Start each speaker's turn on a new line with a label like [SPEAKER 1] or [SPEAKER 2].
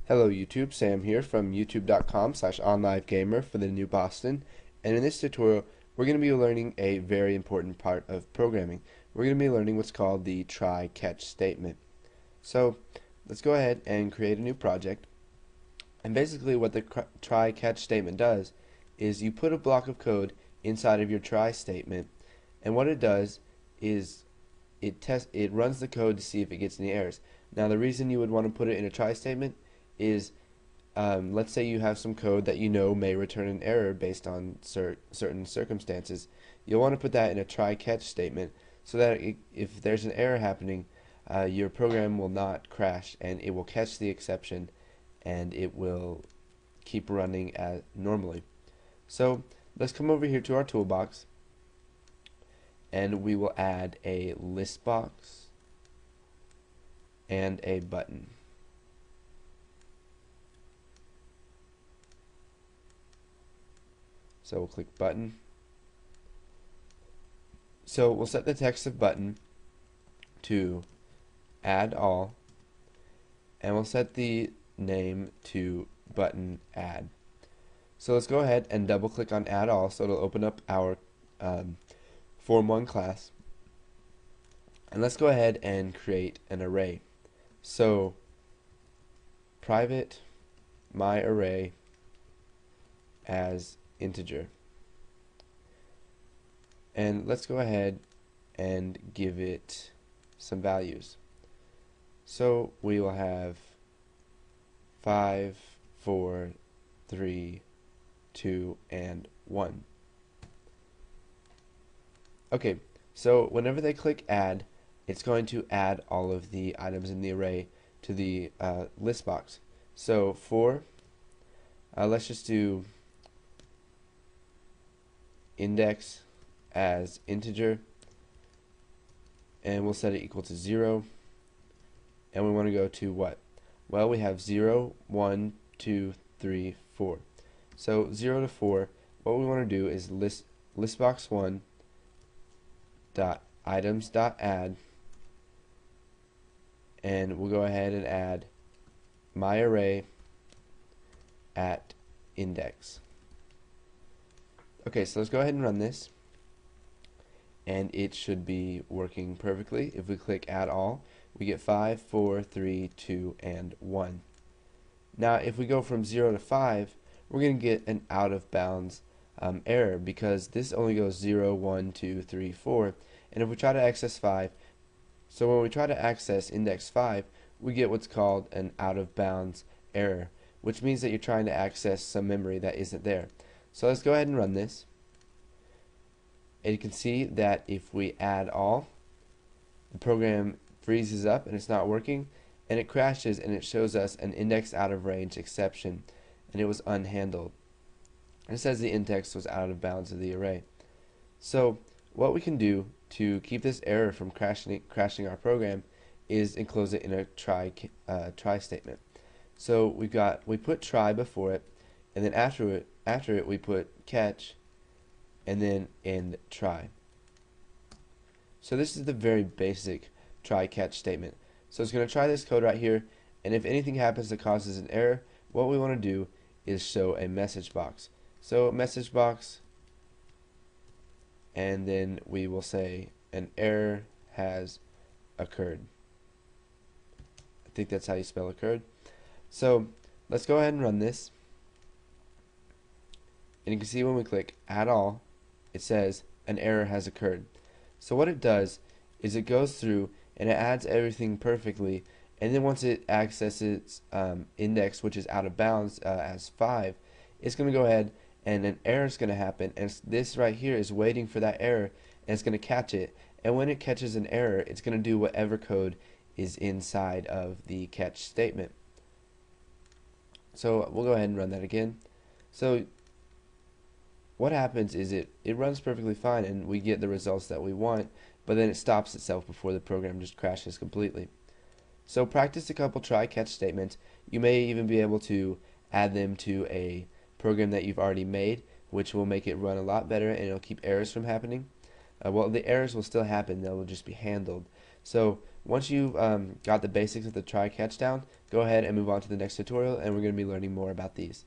[SPEAKER 1] Hello YouTube, Sam here from youtube.com/onlivegamer for the New Boston, and in this tutorial we're going to be learning a very important part of programming. We're going to be learning what's called the try-catch statement. So let's go ahead and create a new project, and basically what the try-catch statement does is you put a block of code inside of your try statement, and what it does is it runs the code to see if it gets any errors. Now the reason you would want to put it in a try statement is let's say you have some code that you know may return an error based on certain circumstances. You'll want to put that in a try-catch statement so that if there's an error happening, your program will not crash and it will catch the exception and it will keep running as normally. So let's come over here to our toolbox and we will add a list box and a button. So we'll click button. So we'll set the text of button to add all, and we'll set the name to button add. So let's go ahead and double click on add all so it'll open up our form1 class, and let's go ahead and create an array. So private my array as integer, and let's go ahead and give it some values. So we will have 5, 4, 3, 2, and 1. Okay, so whenever they click add, it's going to add all of the items in the array to the list box. So for let's just do index as integer, and we'll set it equal to 0, and we want to go to what? Well, we have 0, 1, 2, 3, 4. So 0 to 4, what we want to do is listbox1 dot items dot add, and we'll go ahead and add my array at index. Okay, so let's go ahead and run this, and it should be working perfectly. If we click add all, we get 5, 4, 3, 2, and 1. Now if we go from 0 to 5, we're going to get an out of bounds error because this only goes 0, 1, 2, 3, 4, and if we try to access 5, so when we try to access index 5, we get what's called an out of bounds error, which means that you're trying to access some memory that isn't there. So let's go ahead and run this, and you can see that if we add all, the program freezes up and it's not working, and it crashes and it shows us an index out of range exception, and it was unhandled. And it says the index was out of bounds of the array. So what we can do to keep this error from crashing our program is enclose it in a try statement. So we put try before it, and then after it we put catch, and then end try. So this is the very basic try catch statement. So it's going to try this code right here, and if anything happens that causes an error, what we want to do is show a message box. So message box, and then we will say an error has occurred. I think that's how you spell occurred. So let's go ahead and run this, and you can see when we click add all, it says an error has occurred. So what it does is it goes through and it adds everything perfectly, and then once it accesses index, which is out of bounds as 5, it's going to go ahead and an error is going to happen, and this right here is waiting for that error, and it's going to catch it, and when it catches an error, it's going to do whatever code is inside of the catch statement. So we'll go ahead and run that again. So what happens is it runs perfectly fine and we get the results that we want, but then it stops itself before the program just crashes completely. So practice a couple try-catch statements. You may even be able to add them to a program that you've already made, which will make it run a lot better and it'll keep errors from happening. Well, the errors will still happen, they will just be handled. So Once you've got the basics of the try catch down, go ahead and move on to the next tutorial, and we're going to be learning more about these.